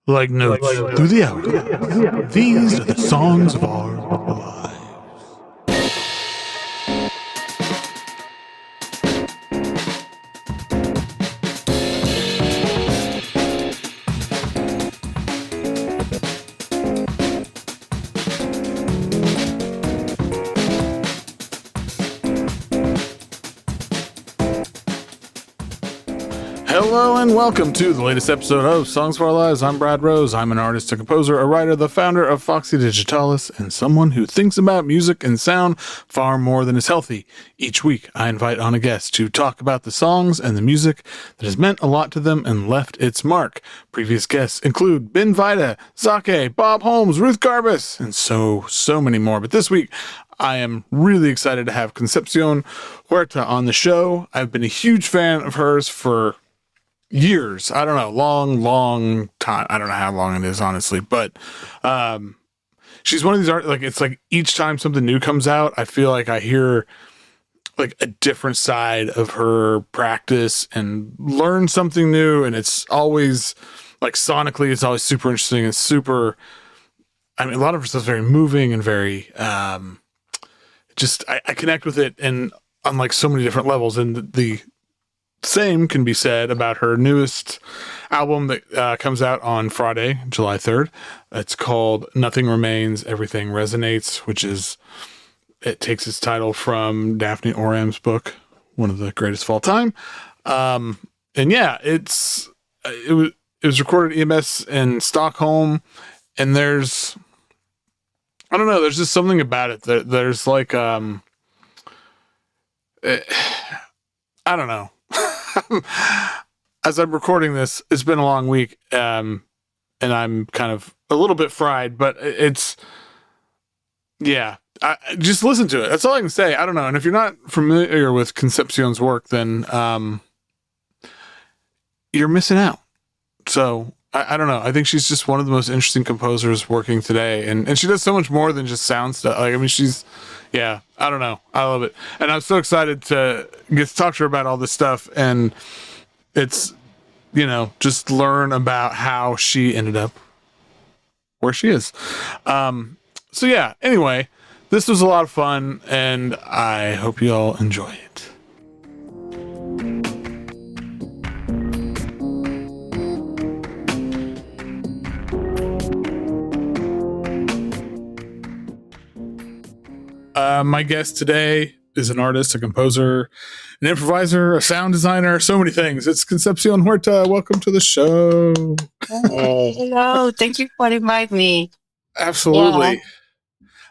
Like notes through the hours. These are the songs of our lives. Hello and welcome to the latest episode of Songs for Our Lives. I'm Brad Rose. I'm an artist, a composer, a writer, the founder of Foxy Digitalis, and someone who thinks about music and sound far more than is healthy. Each week, I invite on a guest to talk about the songs and the music that has meant a lot to them and left its mark. Previous guests include Ben Vida, Zake, Bob Holmes, Ruth Garbus, and so many more. But this week, I am really excited to have Concepcion Huerta on the show. I've been a huge fan of hers for years. I don't know, long time. I don't know how long it is, honestly, but she's one of these art, like, it's like each time something new comes out, I feel like I hear like a different side of her practice and learn something new. And it's always like sonically, it's always super interesting and super, I mean, a lot of her stuff's very moving and very, I connect with it and on like so many different levels. And the same can be said about her newest album that comes out on Friday, July 3rd. It's called Nothing Remains, Everything Resonates, it takes its title from Daphne Oram's book, one of the greatest of all time. And yeah, it was recorded at EMS in Stockholm, and there's just something about it that there's like, I don't know. As I'm recording this, it's been a long week, and I'm kind of a little bit fried, but just listen to it. That's all I can say. I don't know. And if you're not familiar with Concepcion's work, then you're missing out. So I don't know. I think she's just one of the most interesting composers working today, and she does so much more than just sound stuff. Like, I mean, I don't know. I love it. And I'm so excited to get to talk to her about all this stuff. And it's, just learn about how she ended up where she is. So yeah, anyway, this was a lot of fun and I hope you all enjoy it. My guest today is an artist, a composer, an improviser, a sound designer, so many things. It's Concepcion Huerta. Welcome to the show. Hey, hello. Thank you for inviting me. Absolutely.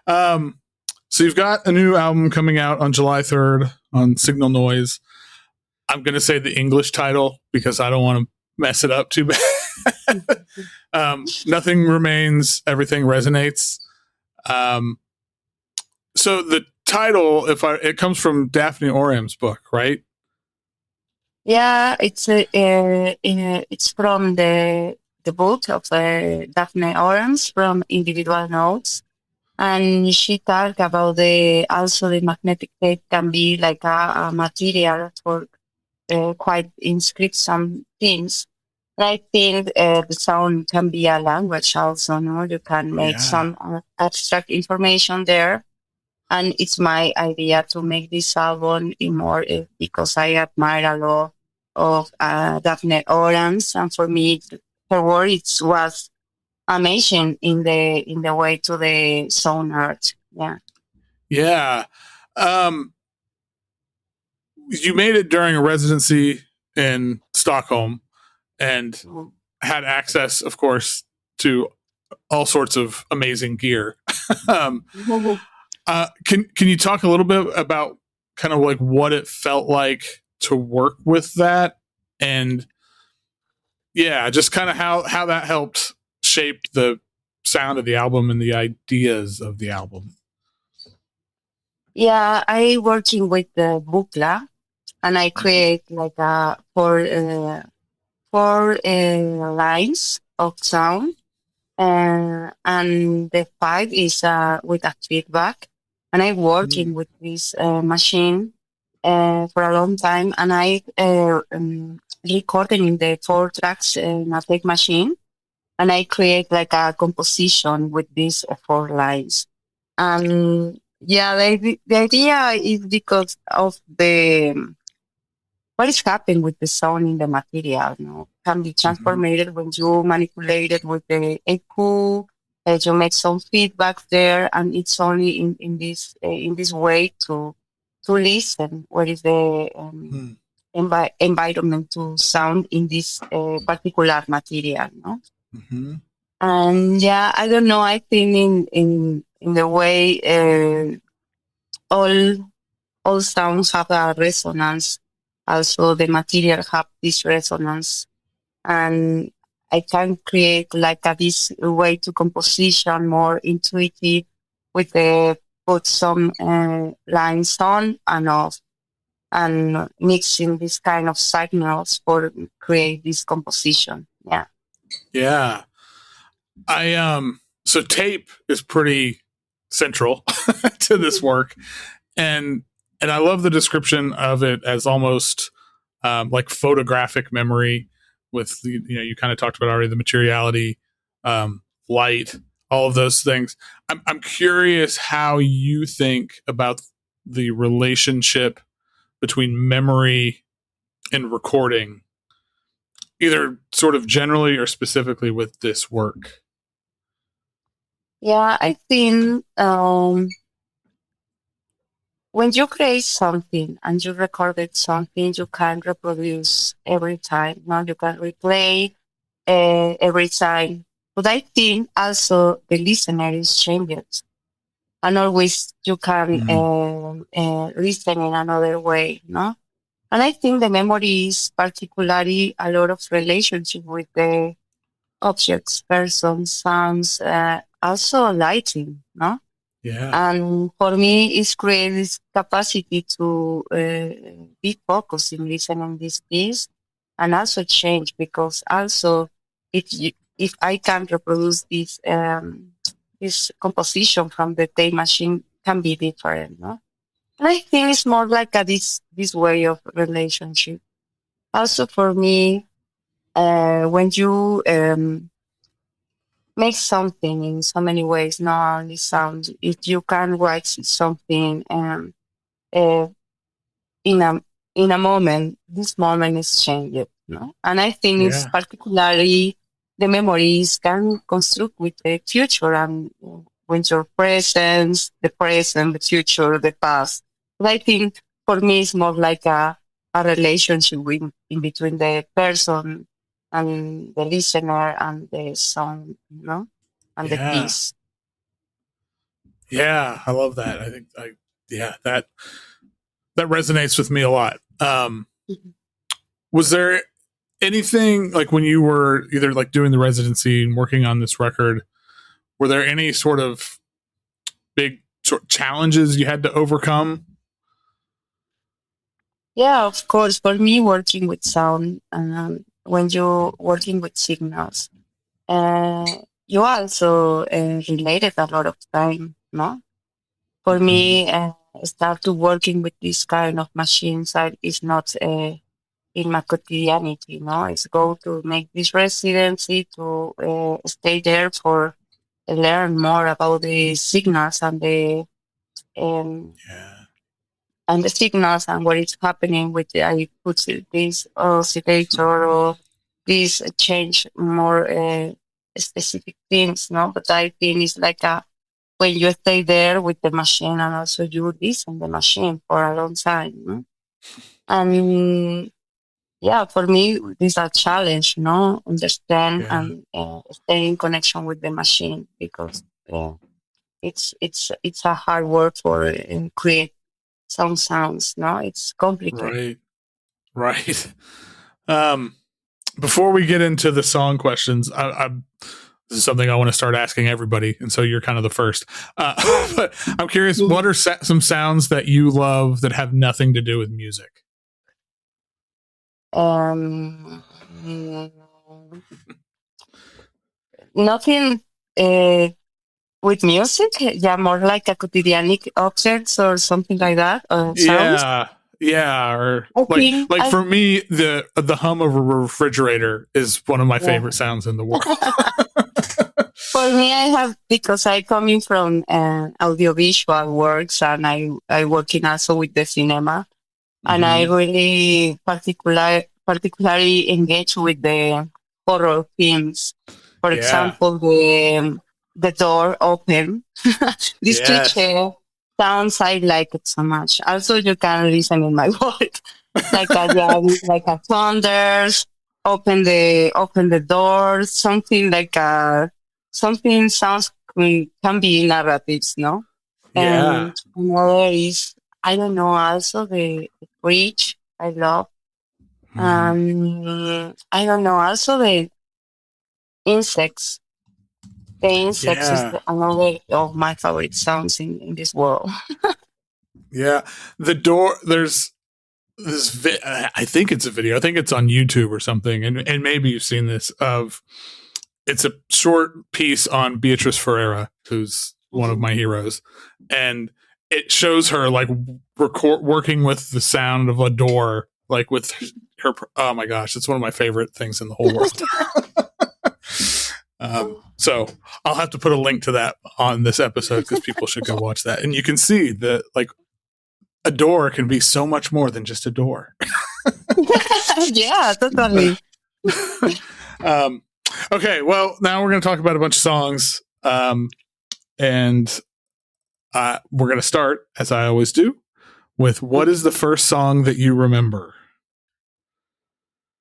Yeah. So you've got a new album coming out on July 3rd on Signal Noise. I'm going to say the English title because I don't want to mess it up too bad. Nothing Remains, Everything Resonates. So the title, it comes from Daphne Oram's book, right? Yeah, it's from the book of Daphne Oram's from Individual Notes, and she talked about also the magnetic tape can be like a material for quite inscript some things. And I think the sound can be a language also. No, you can make some abstract information there. And it's my idea to make this album in more because I admire a lot of Daphne Oram's, and for me, her work was amazing in the way to the sound art. Yeah. Yeah. You made it during a residency in Stockholm, and had access, of course, to all sorts of amazing gear. Can you talk a little bit about kind of like what it felt like to work with that, and just kind of how that helped shape the sound of the album and the ideas of the album? Yeah, I working with the Bukla, and I create like four lines of sound, and the five is with a feedback. And I'm working with this machine for a long time, and I recorded in the 4 tracks in a big machine. and I create like a composition with these 4 lines. And yeah, the idea is because of the what is happening with the sound in the material, can be transformed when you manipulate it with the EQ, you make some feedback there, and it's only in this way to listen what is the environment to sound in this particular material, And yeah, I don't know. I think in the way all sounds have a resonance. Also, the material have this resonance, and I can create like this way to composition more intuitive with the put some lines on and off and mixing this kind of signals for create this composition. Yeah. Yeah. So tape is pretty central to this work. And I love the description of it as almost like photographic memory with you kind of talked about already the materiality, light, all of those things. I'm curious how you think about the relationship between memory and recording, either sort of generally or specifically with this work. Yeah, I think when you create something and you recorded something, you can reproduce every time. You can replay every time. But I think also the listener is changed, and always you can listen in another way. And I think the memory is particularly a lot of relationship with the objects, persons, sounds, also lighting. Yeah. And for me, it's create this capacity to be focused in listening this piece and also change, because also if I can reproduce this composition from the tape machine can be different, And I think it's more like this way of relationship. Also for me, when you make something in so many ways, not only sound. If you can write something uh, in a moment, this moment is changed, And I think it's particularly the memories can construct with the future and with your presence, the future, the past. But I think for me it's more like a relationship in between the person and the listener and the song, and the piece. Yeah, I love that. I think that resonates with me a lot. Was there anything like when you were either like doing the residency and working on this record, were there any sort of big challenges you had to overcome? Yeah, of course. For me, working with sound, when you're working with signals, you also related a lot of time, For me, start to working with this kind of machines is not in my quotidianity, It's go to make this residency to stay there for learn more about the signals and the and the signals and what is happening with I put this oscillator or this change more specific things, But I think it's like when you stay there with the machine and also you listen the machine for a long time, And yeah, for me, this is a challenge, understand and stay in connection with the machine, because it's a hard work for create some sounds. It's complicated. Right. Before we get into the song questions, this is something I want to start asking everybody, and so you're kind of the first. But I'm curious, what are some sounds that you love that have nothing to do with music? Nothing with music. Yeah, more like a quotidianic objects or something like that. Sounds. Yeah, or like for me, the hum of a refrigerator is one of my favorite sounds in the world. have, because I coming from audiovisual works, and I working also with the cinema, and I Mhm. really particularly engage with the horror films. For Yeah. example, the door open. This Yes. cliche sounds, I like it so much. Also, you can listen in my work, like a, yeah, like a thunders, open the door, something like a something sounds can be narratives, no? Yeah. And another is, I don't know, also the bridge I love. Mhm. I don't know, also the insects. The insects is Yeah. another of my favorite sounds in this world. Yeah. The door, there's this, I think it's a video. I think it's on YouTube or something. And maybe you've seen this it's a short piece on Beatriz Ferreyra, who's one of Mhm. my heroes. And it shows her like working with the sound of a door, like with her. Oh my gosh. It's one of my favorite things in the whole world. So I'll have to put a link to that on this episode because people should go watch that. And you can see that like a door can be so much more than just a door. Yeah, totally. um, okay, well, now we're going to talk about a bunch of songs. And we're going to start, as I always do, with what is the first song that you remember?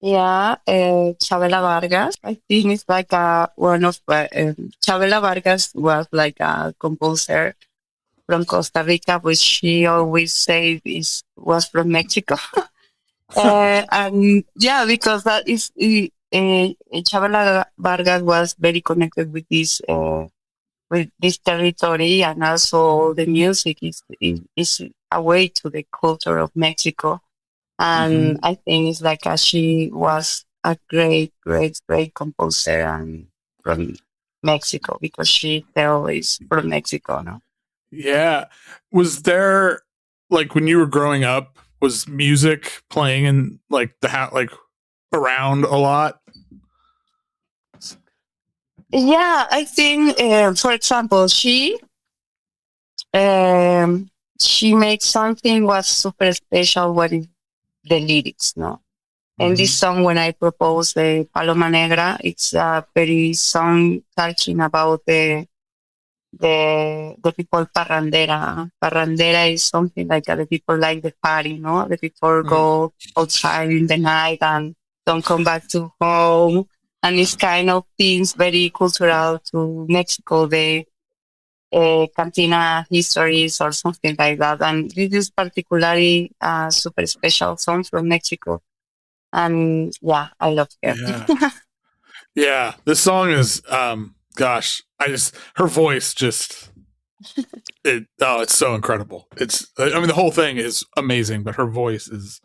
Yeah, Chavela Vargas. I think it's like one of Chavela Vargas was like a composer from Costa Rica, which she always said is was from Mexico. And yeah, because that is Chavela Vargas was very connected with this territory, and also the music is a way to the culture of Mexico. And Mm-hmm. I think it's like she was a great composer and from Mexico, because she still is from Mexico, no? Yeah. Was there, like, when you were growing up, was music playing in, like, like, around a lot? Yeah, I think, for example, um, she made something was super special. What is the lyrics, no? And this Mm-hmm. song, when I proposed the Paloma Negra, it's a very song touching about the people parrandera. Parrandera is something like the people like the party, no? The people Mm. go outside in the night and don't come back to home. And it's kind of things very cultural to Mexico, the cantina histories or something like that. And this is particularly a super special song from Mexico. And yeah, I love her. Yeah. Yeah. This song is, gosh, her voice just, it's so incredible. I mean, the whole thing is amazing, but her voice is,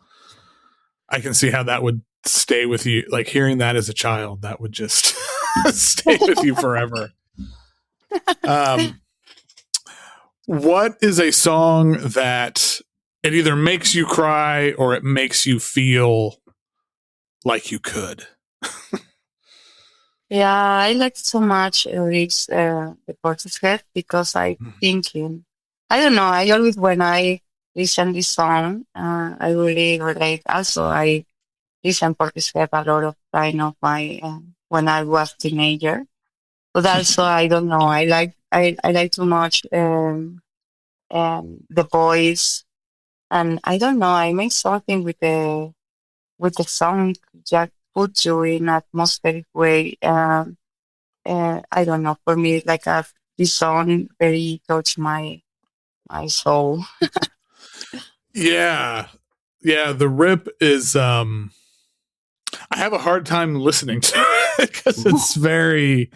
I can see how that would stay with you. Like hearing that as a child, that would just stay with you forever. Um, what is a song that it either makes you cry or it makes you feel like you could? Yeah, I like so much lyrics, the Portishead, because I thinking, I don't know, I always, when I listen this song, I really relate. Also, I listen Portishead a lot of time of my, when I was teenager. But also, I don't know, I like too much, the voice, and I don't know, I make something with the song, just put you in atmospheric way. I don't know. For me, like this song very touched my soul. Yeah. Yeah. The rip is, I have a hard time listening to it because it's very,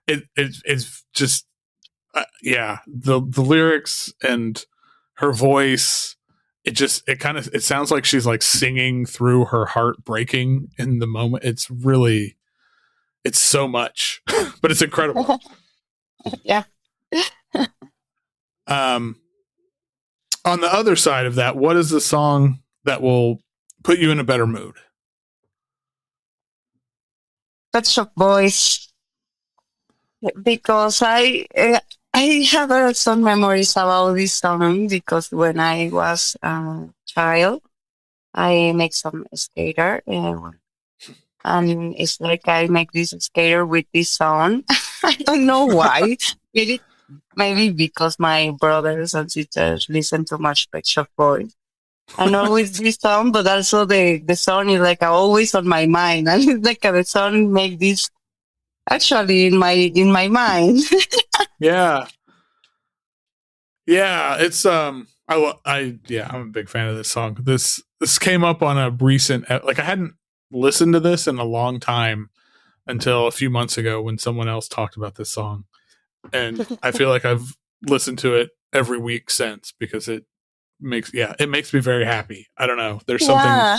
it's just, yeah, the lyrics and her voice, it sounds like she's like singing through her heart breaking in the moment. It's so much, but it's incredible. Yeah, Um, on the other side of that, what is the song that will put you in a better mood? Pet Shop Boys. because I have some memories about this song because when I was a child, I make some skater, and it's like I make this skater with this song. I don't know why. Maybe because my brothers and sisters listen too much Pet Shop Boys. And always this song, but also the song is like always on my mind. And it's like the song make this actually in my mind. Yeah. Yeah, it's yeah, I'm a big fan of this song. This came up on a recent, like I hadn't listened to this in a long time until a few months ago when someone else talked about this song. And I feel like I've listened to it every week since because it makes me very happy. I don't know. There's something Yeah.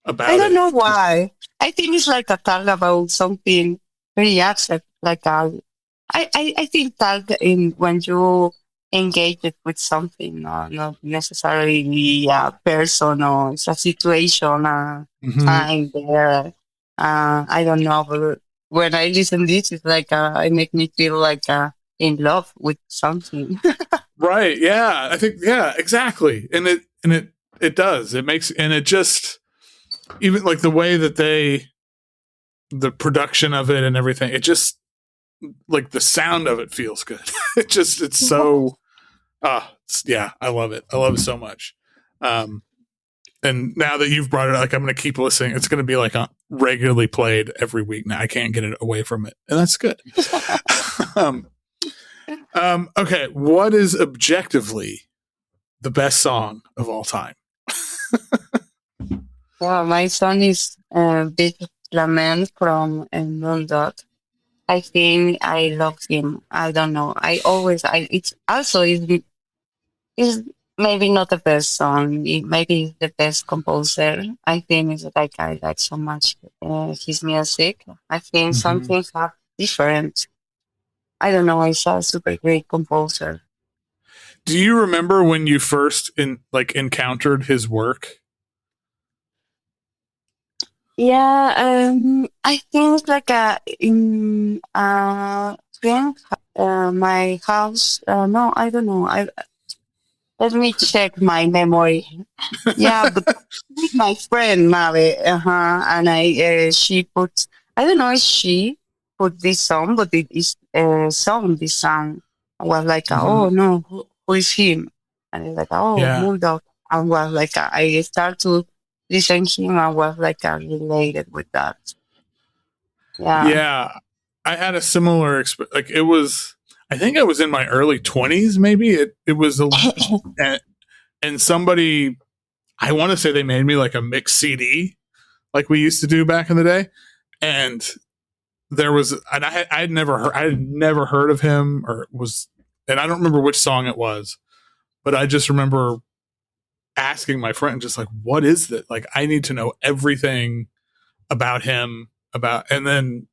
about I don't it. know why. I think it's like a talk about something very abstract. Like I think talk in when you engage it with something, not necessarily a person or it's a situation, Mhm. time there. I don't know, but when I listen this, it's like it make me feel like in love with something. Right. Yeah. I think exactly. And it does. It makes and it just even like the way that the production of it and everything, it just like the sound of it feels good. It's so I love it. I love it so much. And now that you've brought it up, like I'm going to keep listening. It's going to be like regularly played every week now. I can't get it away from it, and that's good. um, okay, what is objectively the best song of all time? Well, my son is big Lament from Moondog. I think I love him. I don't know. It's also is maybe not the best song. Maybe the best composer. I think it's like I like so much his music. I think some Mm-hmm. things are different. I don't know. He's a super great composer. Do you remember when you first encountered his work? Yeah, I think like in friend, my house. No, I don't know. I Let me check my memory. Yeah, but with my friend Mabe, and she put. I don't know if she put this song, but it is song. This song I was like, Mm-hmm. oh no, who is him? And it's like, oh, Yeah, Moondog. And was like, I start to listen him. I was like, related with that. Yeah. yeah. I had a similar like it was. I think I was in my early 20s. Maybe it was and somebody. I want to say they made me like a mix CD, like we used to do back in the day, and there was and I had never heard of him or was and I don't remember which song it was, but I just remember asking my friend just like what is that? Like I need to know everything about him about and then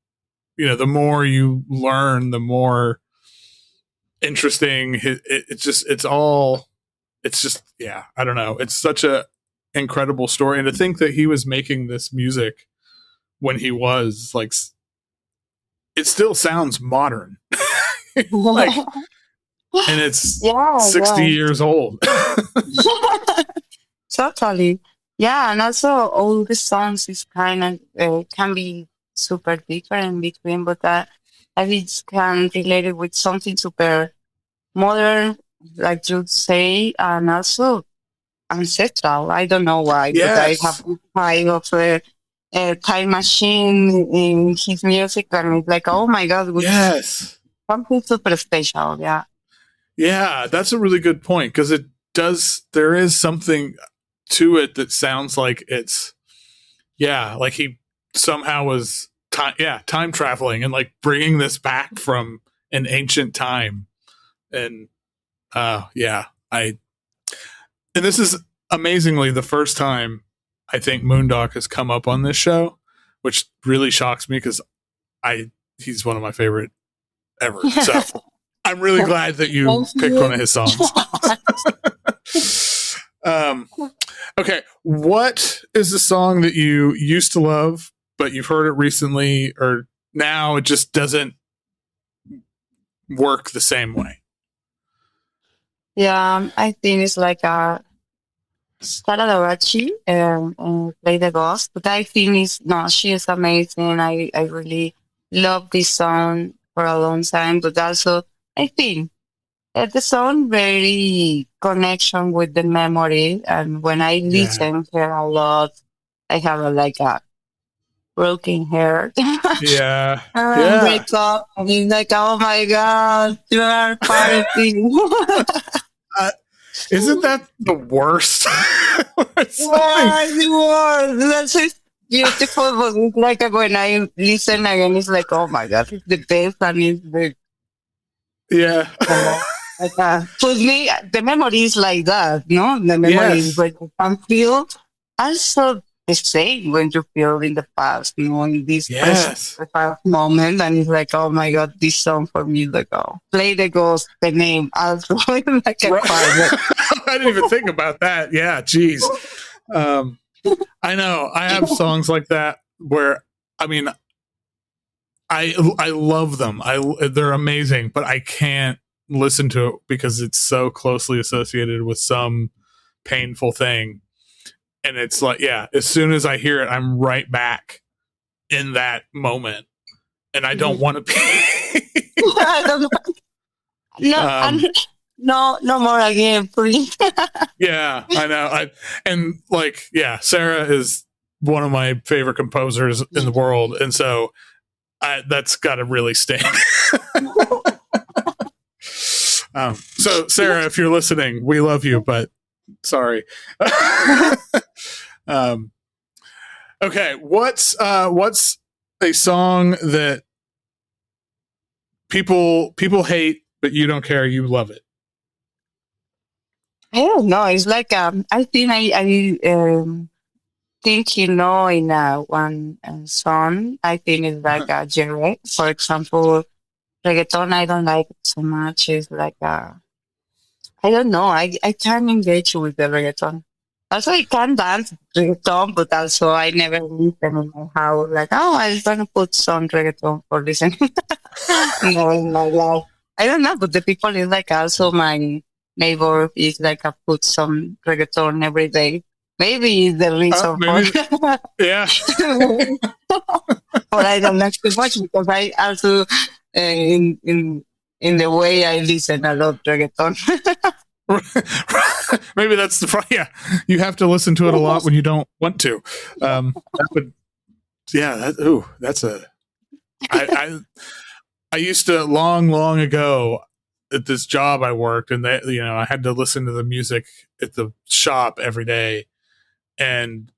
the more you learn the more interesting it's just yeah, I don't know. It's such a incredible story and to think that he was making this music when he was like it still sounds modern. Like and it's Yeah, 60 yeah. years old. Totally. Yeah, and also all the songs is kind of can be super different between, but I think it can relate it with something super modern, like you say, and also ancestral. I don't know why, but I have Yes. this kind of a time machine in his music, and it's like, oh my God, it's Yes. something super special. Yeah. Yeah, that's a really good point because there is something to it that sounds like it's like he somehow was time traveling and like bringing this back from an ancient time. And I and this is amazingly the first time I think Moondog has come up on this show, which really shocks me because he's one of my favorite ever. So I'm really glad that you Thank picked one of you. his songs. um, okay, what is the song that you used to love, but you've heard it recently, or now it just doesn't work the same way. Yeah, I think it's like a Davachi play the ghost, but I think she is amazing. I really love this song for a long time, but also I think the song very connection with the memory, and when I Yeah. listen here a lot, I have like a broken heart. Yeah. And Yeah. break up, and it's like, oh my god, you are part of me. Isn't that the worst? Yes, it was. That's just beautiful. But it's like when I listen again, it's like, oh my god, it's the best, and it's the Yeah. like, for me, the memory is like that, no? The memory is Yes. when you can feel also the same when you feel in the past, in this present Yes. past moment, and it's like, oh my god, this song for me is like, oh, play the ghost, the name, also like a quiet. I didn't even think about that. Yeah, geez. I know. I have songs like that where, I mean, I love them. They're amazing, but I can't listen to it because it's so closely associated with some painful thing. And it's like, yeah, as soon as I hear it, I'm right back in that moment, and I don't want to be. I don't know. No more again, please. Yeah, I know. Sarah is one of my favorite composers in the world, and so that's got to really sting. So Sarah, if you're listening, we love you, but sorry. Okay, what's a song that people hate, but you don't care, you love it? I don't know. It's like I think I think in one song. I think it's like a genre. For example, reggaeton. I don't like it so much. It's like I don't know. I can't engage with the reggaeton. Also, I can dance reggaeton, but also I never listen in my house. Like, oh, I'm gonna put some reggaeton for listening. No, in my life. I don't know, but the people is like also my neighbor is like I put some reggaeton every day. Maybe it's the reason for Maybe, yeah. or I don't like too much because I also in the way I listen a lot reggaeton. Maybe that's the yeah. You have to listen to it a lot when you don't want to. That would, yeah. That's a. I used to long ago at this job I worked, and I had to listen to the music at the shop every day, and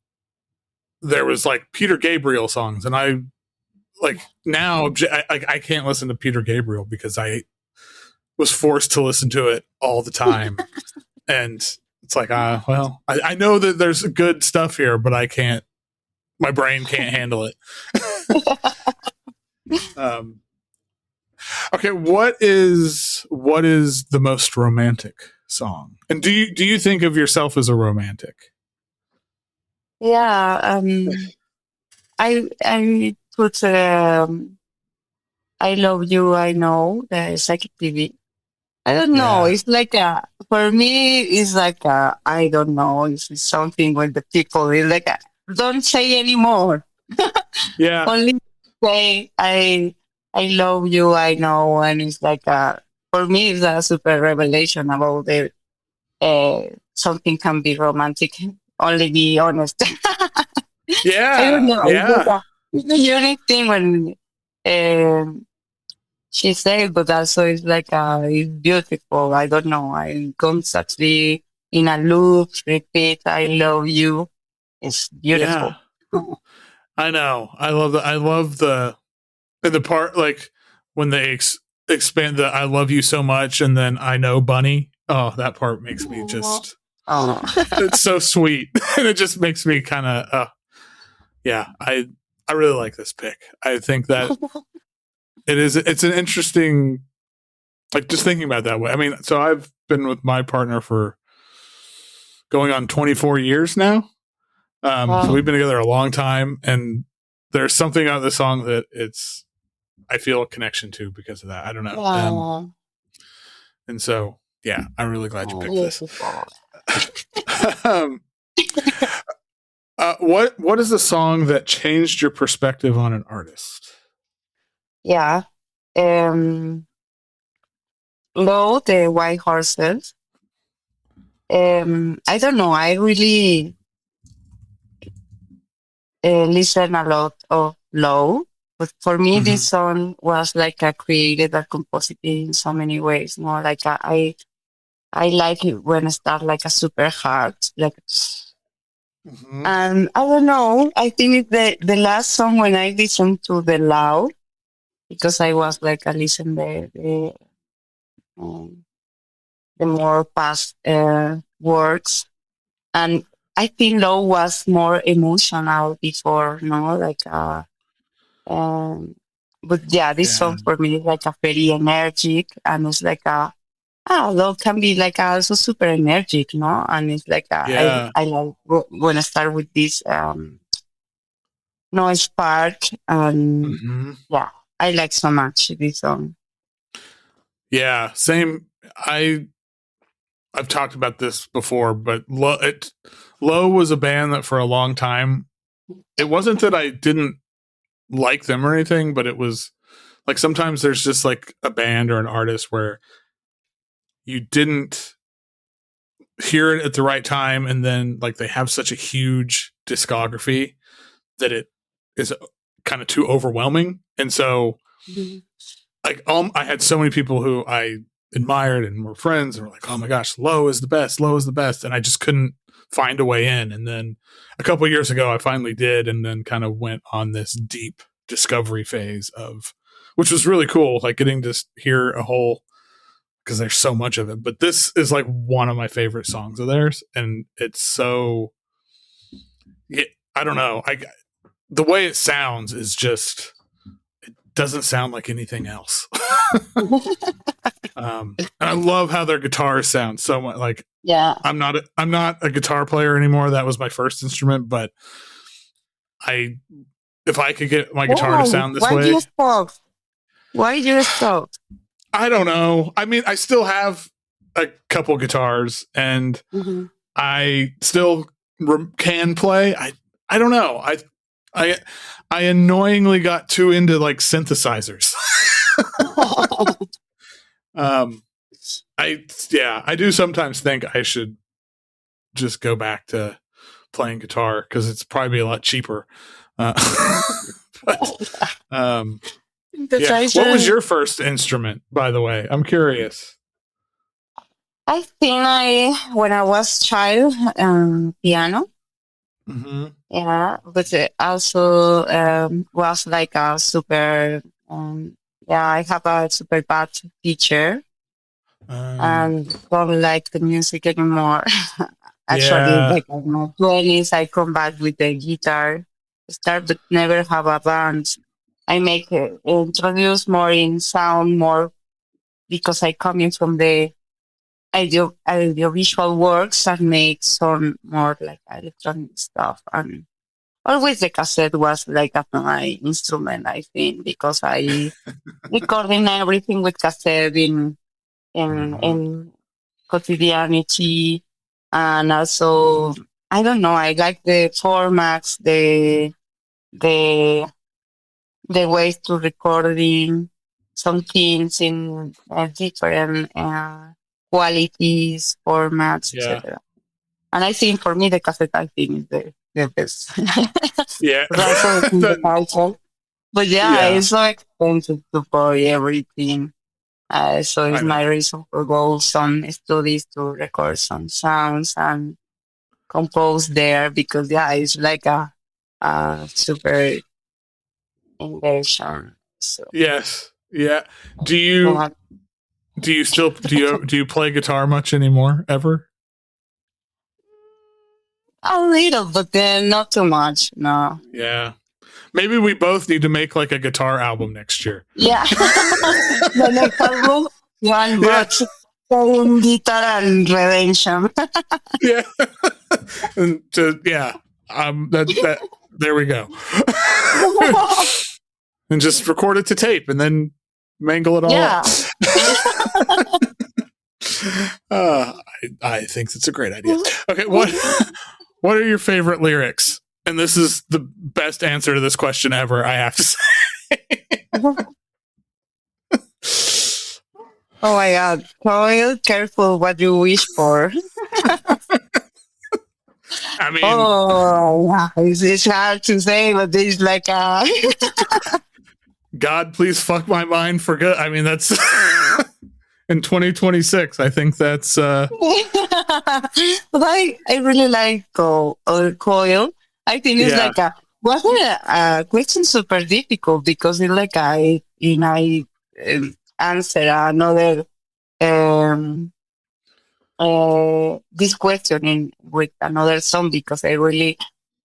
there was like Peter Gabriel songs, and I like now I can't listen to Peter Gabriel because I was forced to listen to it all the time. And it's like, well, I know that there's good stuff here, but I can't, my brain can't handle it. Okay. What is the most romantic song? And do you think of yourself as a romantic? Yeah. I put I Love You, I Know, the Psychic TV. I don't know. Yeah. It's like for me, it's like I don't know. It's something when the people is like, don't say anymore. Yeah. Only say I love you, I know. And it's like for me, it's a super revelation about the something can be romantic. Only be honest. Yeah. I don't know. Yeah. It's the unique thing when she said, but also it's like it's beautiful. I don't know. I constantly in a loop repeat, "I love you." It's beautiful. Yeah. I know. I love the part like when they expand the "I love you so much" and then "I know, Bunny." Oh, that part makes me just. Oh, it's so sweet, and it just makes me kind of. Yeah, I really like this pick. I think that it's an interesting, like, just thinking about it that way. I mean, so I've been with my partner for going on 24 years now. So we've been together a long time, and there's something about the song that it's I feel a connection to because of that. I don't know. Oh, And so, yeah, I'm really glad you picked yes, this. What is the song that changed your perspective on an artist? yeah. Low, the White Horses. I don't know. I really listen a lot of Low, but for me, this song was like a created and composed in so many ways. More like I like it when it starts like a super hard, like. And I don't know. I think the last song when I listened to the Loud, because I was like I listened the more past works, and I think Low was more emotional before, no, like but yeah, this song for me is like a very energetic, and it's like Low can be like also super energetic, no, and it's like I like when I start with this noise part, and yeah, I like so much this song. Yeah, same. I've talked about this before, but Low was a band that for a long time, it wasn't that I didn't like them or anything, but it was like sometimes there's just like a band or an artist where you didn't hear it at the right time, and then like they have such a huge discography that it is kind of too overwhelming. And so like I had so many people who I admired and were friends and were like, oh my gosh, Low is the best, and I just couldn't find a way in. And then a couple of years ago I finally did, and then kind of went on this deep discovery phase of, which was really cool, like getting to hear a whole, because there's so much of it. But this is like one of my favorite songs of theirs, and it's so, I don't know, the way it sounds is just, it doesn't sound like anything else. And I love how their guitars sound so much. Like, yeah, I'm not a guitar player anymore. That was my first instrument, but if I could get my guitar to sound this way. Why did you stop? I don't know. I mean, I still have a couple guitars, and I still can play. I don't know. I annoyingly got too into like synthesizers. I do sometimes think I should just go back to playing guitar because it's probably a lot cheaper. What was your first instrument, by the way? I'm curious. I think when I was child, piano. Yeah, but it also was like a super. I have a super bad teacher, and don't like the music anymore. Actually, like in my 20s, I come back with the guitar. Start, but never have a band. I make introduce more in sound more because I come in from the audiovisual works and make some more like electronic stuff. And always the cassette was like my instrument, I think, because I recording everything with cassette in quotidianity, and also I don't know. I like the formats, the ways to recording some things in different qualities, formats, etc. And I think for me, the cassette, I think, is the best. Yeah. But it's so expensive to buy everything. So it's my reason for go some studies to record some sounds and compose there, because it's like a super inversion. So yes, yeah. Do you still do you play guitar much anymore? Ever? A little, but then not too much. No. Yeah. Maybe we both need to make like a guitar album next year. Yeah. The next album, one box, guitar and redemption. Yeah. And there we go. and just record it to tape and then mangle it all Yeah. up. I think it's a great idea. Okay, what are your favorite lyrics? And this is the best answer to this question ever, I have to say. Oh my God. Coil, careful what you wish for. I mean, it's hard to say, but it's like God, please fuck my mind for good. I mean, that's in 2026. I think that's. But I really like Coil. I think it's like wasn't a question super difficult because it's like I answer another this question with another song because I really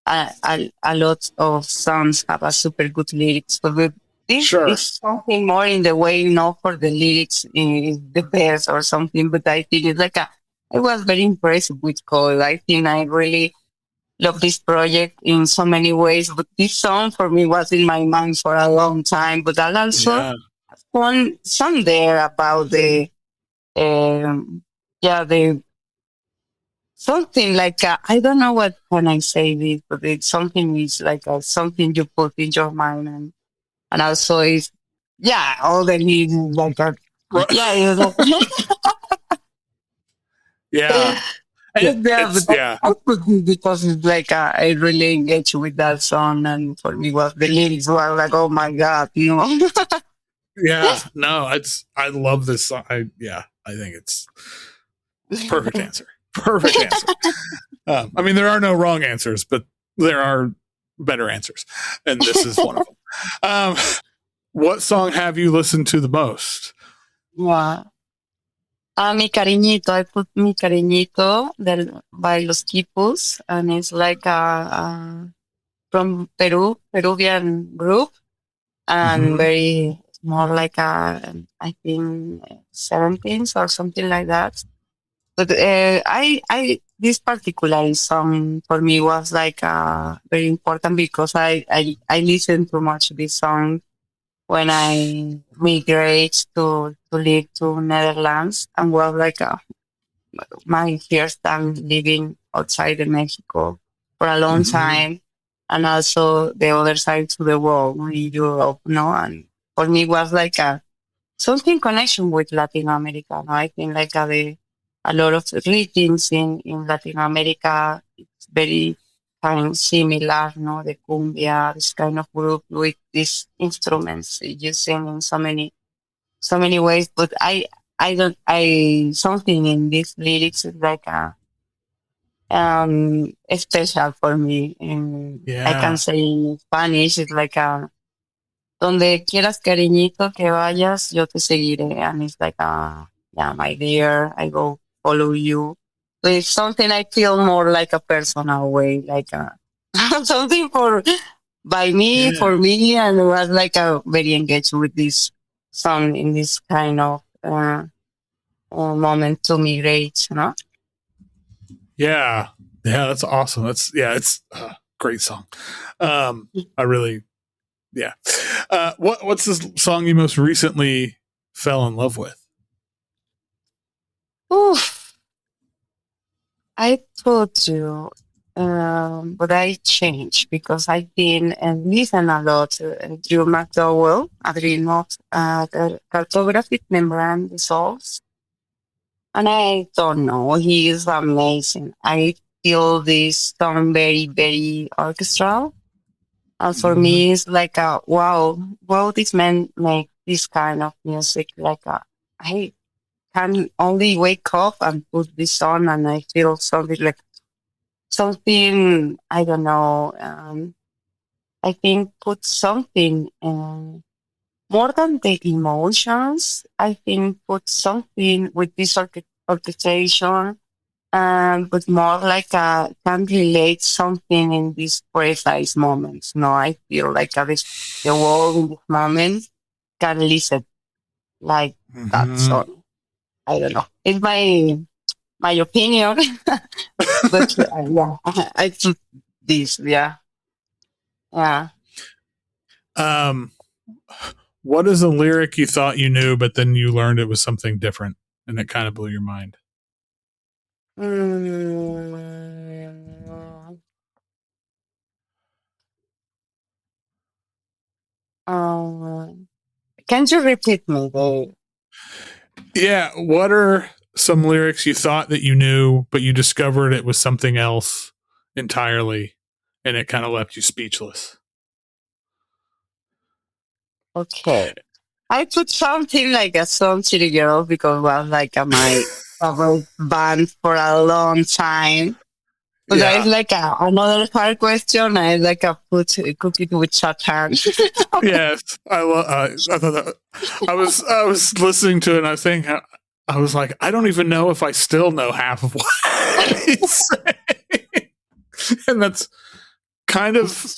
a lot of songs have a super good lyrics, but this is something more in the way, for the lyrics is the best or something. But I think it's like I was very impressed with Coil. I think I really love this project in so many ways. But this song for me was in my mind for a long time. But I also one song there about the something like I don't know what can I say this, but it's something is like something you put in your mind, and also is all the lyrics like that. Because it's like I really engage with that song, and for me was the lyrics were like, oh my God, I love this song. I think it's perfect answer. Perfect answer. I mean, there are no wrong answers, but there are better answers, and this is one of them. What song have you listened to the most? Mi Cariñito. I put Mi Cariñito by Los Kipus, and it's like from Peruvian group, and very more like I think 17s or something like that. But this particular song for me was like very important because I listened too much to this song when I migrated to live to Netherlands, and was like my first time living outside of Mexico for a long time, and also the other side to the world in Europe, and for me it was like something connection with Latin America. I think like a lot of rhythms in Latin America, it's very kind of similar, the Cumbia, this kind of group with these instruments using in so many ways. But something in these lyrics is like special for me. I can say in Spanish, it's like donde quieras, cariñito, que vayas, yo te seguiré. And it's like my dear, I go follow you. So it's something I feel more like a personal way, like something by me, for me, and it was like very engaged with this song in this kind of moment to migrate, Yeah, that's awesome. It's a great song. I really, what's the song you most recently fell in love with? Oof. I told you, but I changed because I've been and listen a lot to Drew McDowell, Adrian Cartographic Membrane Dissolves. And I don't know, he is amazing. I feel this song very, very orchestral. And for me, it's like wow, this man make this kind of music. Like I can only wake up and put this on, and I feel something like something. I don't know. I think put something more than the emotions. I think put something with this orchestration, but more like can relate something in these precise moments. No, I feel like the world in this moment can listen like that song. I don't know. It's my opinion, but I took this. Yeah. What is a lyric you thought you knew, but then you learned it was something different, and it kind of blew your mind? Can you repeat me? Yeah, what are some lyrics you thought that you knew, but you discovered it was something else entirely, and it kind of left you speechless? Okay. I put something like a Song City Girl because it was like my favorite band for a long time. But Yeah. it's like another hard question. I like a put cookie with Satan. Yes, I thought that I was listening to it and I was thinking, I was like, I don't even know if I still know half of what he's saying, and that's kind of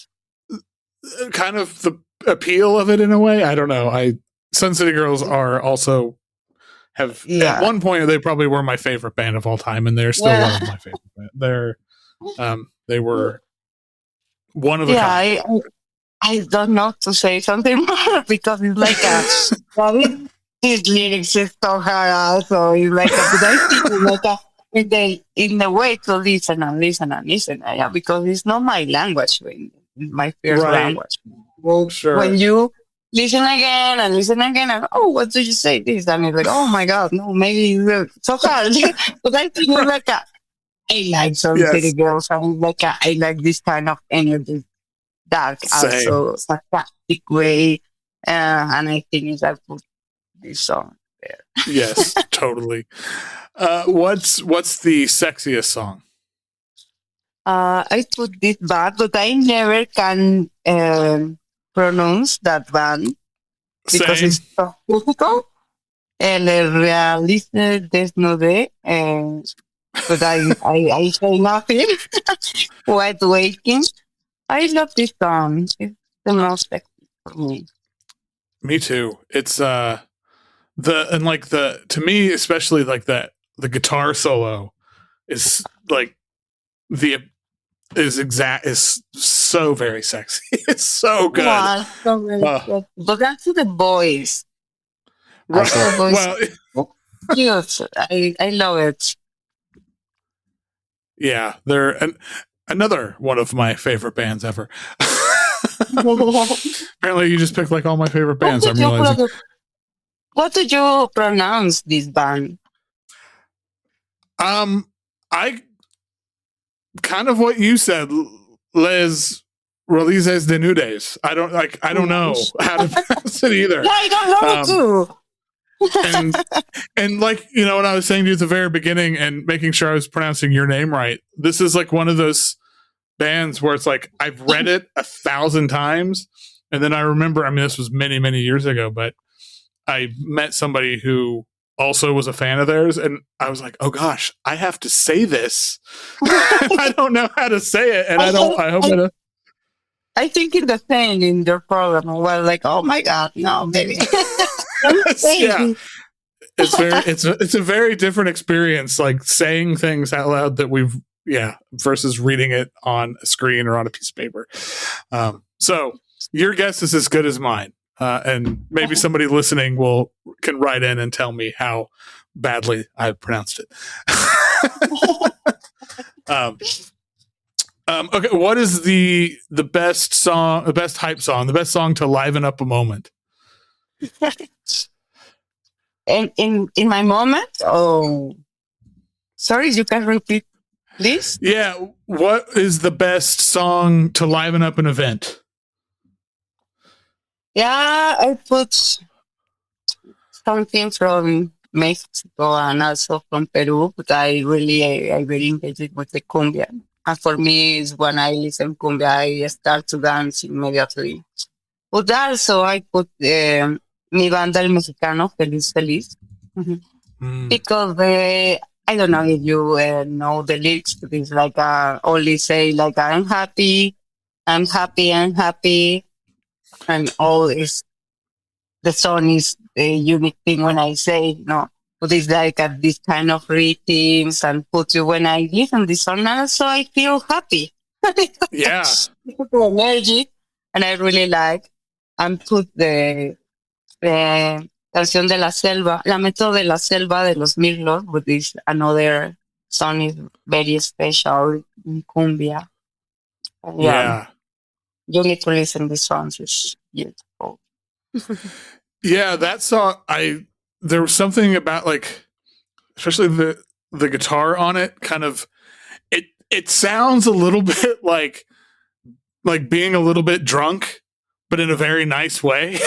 the appeal of it in a way. I don't know. Sun City Girls are also have at one point they probably were my favorite band of all time, and they're still one of my favorite band. They were one of a kind. I don't know to say something more because it's like his lyrics is so hard also. It's like but I think like in the way to listen and listen and listen. Yeah, because it's not my language, my first language. Well, sure. When you listen again and what do you say this? And it's like, oh my God, no, maybe it's so hard. But I think it's like I like Sun City Girls. And like I like this kind of energy. Dark, also sarcastic way, and I think it's I put this song there. Yes, totally. What's the sexiest song? I put this band, but I never can pronounce that band because it's so difficult. Rallizes Denudes, but I say nothing. White Waking. I love this song. It's the most sexy for me. Me too. It's to me especially like that the guitar solo is like is so very sexy. It's so good. Yeah, so very good. But that's the boys. Right. Well, yes, I love it. Yeah, they're another one of my favorite bands ever. Apparently, you just picked like all my favorite bands. I'm realizing. What did you pronounce this band? I kind of what you said, Les Rallizes Denudes. I don't know how to pronounce it either. Yeah, I don't know too. and like, you know, when I was saying to you at the very beginning and making sure I was pronouncing your name right, this is like one of those bands where it's like I've read it 1,000 times, and then I remember, I mean, this was many, many years ago, but I met somebody who also was a fan of theirs, and I was like, oh gosh, I have to say this. I don't know how to say it, and I think it's the same in their program. Well, like, oh my God, no, baby. Yeah, it's a very different experience, like saying things out loud that versus reading it on a screen or on a piece of paper. So your guess is as good as mine, and maybe somebody listening can write in and tell me how badly I pronounced it. Okay, what is the best song, the best hype song, the best song to liven up a moment? In my moment? Oh, sorry, you can repeat, please? Yeah, what is the best song to liven up an event? Yeah, I put something from Mexico and also from Peru, but I very engaged with the Cumbia. And for me, is when I listen Cumbia, I start to dance immediately. But also I put Mi Banda El Mexicano, Feliz Feliz. Because I don't know if you know the lyrics to this, like only say like I'm happy, I'm happy, I'm happy. And all is the song is a unique thing when I say no. But it's like this kind of rhythms and put you when I listen this song also I feel happy. Yeah. Energy, and I really like. and put the Canción de la Selva, Lamento de la Selva de los Mirlos, which is another song is very special in Cumbia. Yeah, Yeah. you need to listen to the songs. It's beautiful. Yeah, that song, there was something about, like, especially the guitar on it, kind of, it sounds a little bit like being a little bit drunk, but in a very nice way.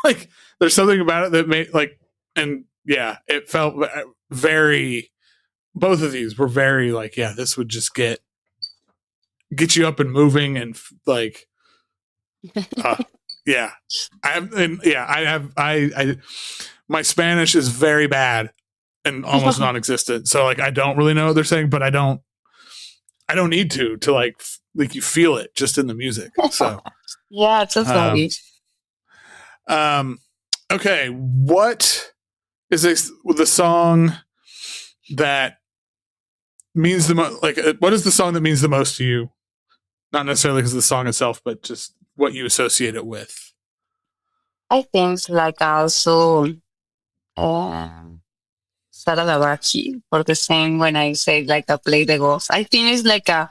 Like, there's something about it that made, like, and yeah, it felt very, both of these were very, like, yeah, this would just get you up and moving, and like, yeah, I my Spanish is very bad and almost non-existent, so, like, I don't really know what they're saying, but I don't need to like you feel it just in the music. So yeah, it's just okay, what is the song that means the most? Like, what is the song that means the most to you? Not necessarily because of the song itself, but just what you associate it with. I think it's like also Sara Davachi for the same when I say like a play the ghost. I think it's like I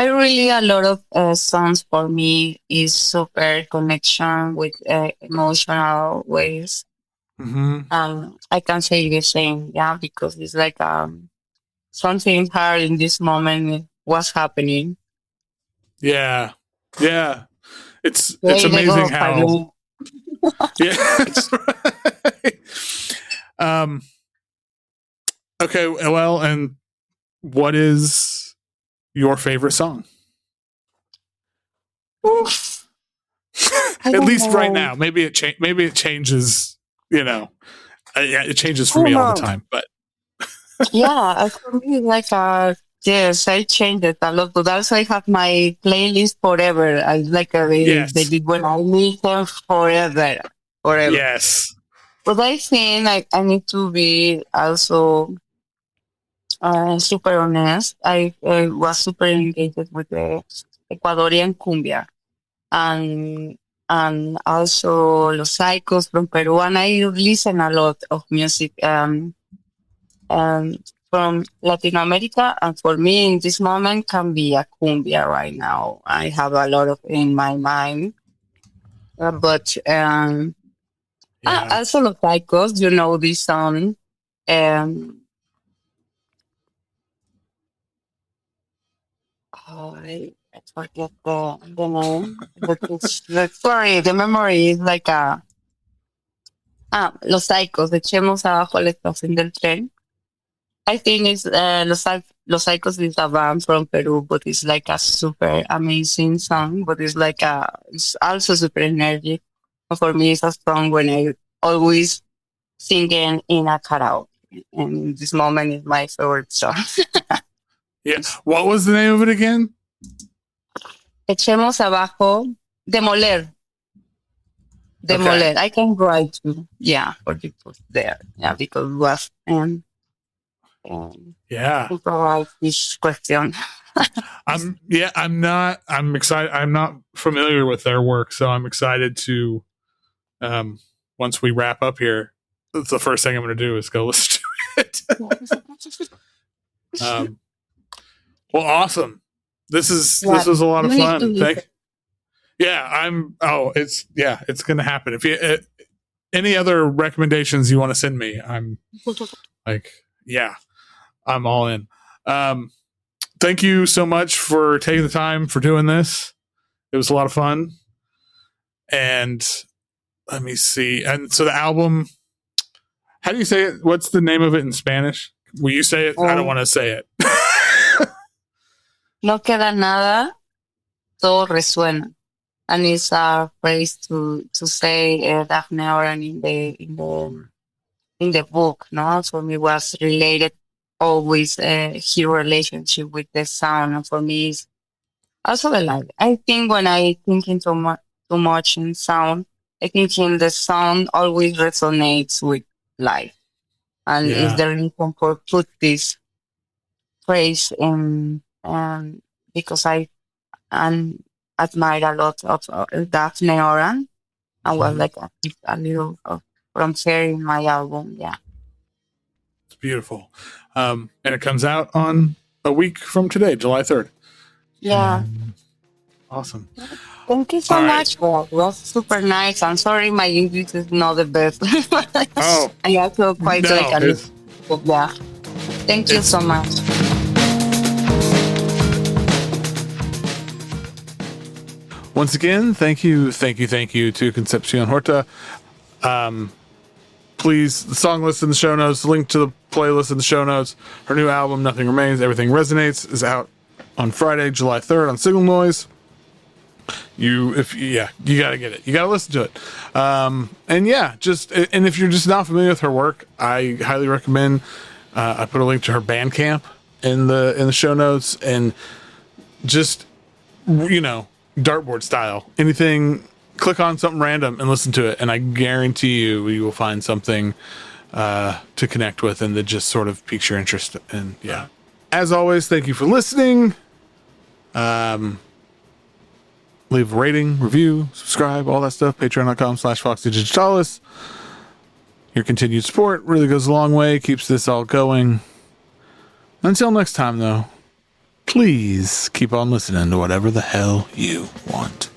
really a lot of songs for me is super connection with emotional ways. I can say the same, yeah, because it's like something hard in this moment was happening. Yeah, yeah, it's amazing how. Yeah. Okay, well, and what is your favorite song? At least know. right now. Maybe it changes. You know, yeah, it changes for me all the time. But yeah, for me, like yes, I changed it a lot. But also, I have my playlist forever. I like they did when I listen forever. Yes. But I think like I need to be also super honest. I was super engaged with the Ecuadorian Cumbia and also Los Saicos from Peru. And I listen a lot of music from Latin America. And for me, in this moment, can be a cumbia right now. I have a lot of in my mind. But also Los Saicos, you know this song. I forget the name. But sorry, the memory is like Los Saicos, echemos abajo la estación del tren. I think it's Los Saicos is a band from Peru, but it's like a super amazing song. But it's like it's also super energetic. For me, it's a song when I always singing in a karaoke. And this moment is my favorite song. Yeah. What was the name of it again? Echemos abajo, demoler. Demoler. Okay. I can write you. Yeah, for you put there. Yeah, because it was yeah. Provide this question. I'm excited. I'm not familiar with their work, so I'm excited to once we wrap up here, that's the first thing I'm going to do is go listen to it. Well, awesome. This was a lot of fun. It's going to happen. If you any other recommendations you want to send me, I'm like, yeah, I'm all in. Thank you so much for taking the time for doing this. It was a lot of fun. And let me see. And so the album, how do you say it? What's the name of it in Spanish? Will you say it? I don't want to say it. No queda nada, todo resuena. And it's a phrase to say Daphne Oran in the book, no? For me was related always his relationship with the sound, and for me it's also the life. I think when I thinking too much in sound, I think in the sound always resonates with life, and is the reason for put this phrase in, because I admire a lot of Daphne Oran, and was like a little from her in my album. Yeah. It's beautiful. And it comes out on a week from today, July 3rd. Yeah. Awesome. Thank you so All right. much. Well, it was super nice. I'm sorry my English is not the best. Oh. I also quite No, like a it's- little, yeah. Thank you so much. Once again, thank you to Concepcion Huerta. Please, the song list in the show notes, link to the playlist in the show notes. Her new album, Nothing Remains, Everything Resonates, is out on Friday, July 3rd on Signal Noise. You gotta get it. You gotta listen to it. And if you're just not familiar with her work, I highly recommend. I put a link to her Bandcamp in the show notes, and just dartboard style, anything. Click on something random and listen to it, and I guarantee you will find something to connect with and that just sort of piques your interest. And yeah, as always, thank you for listening. Leave a rating, review, subscribe, all that stuff. Patreon.com/Foxy Digitalis. Your continued support really goes a long way, keeps this all going. Until next time, though, please keep on listening to whatever the hell you want.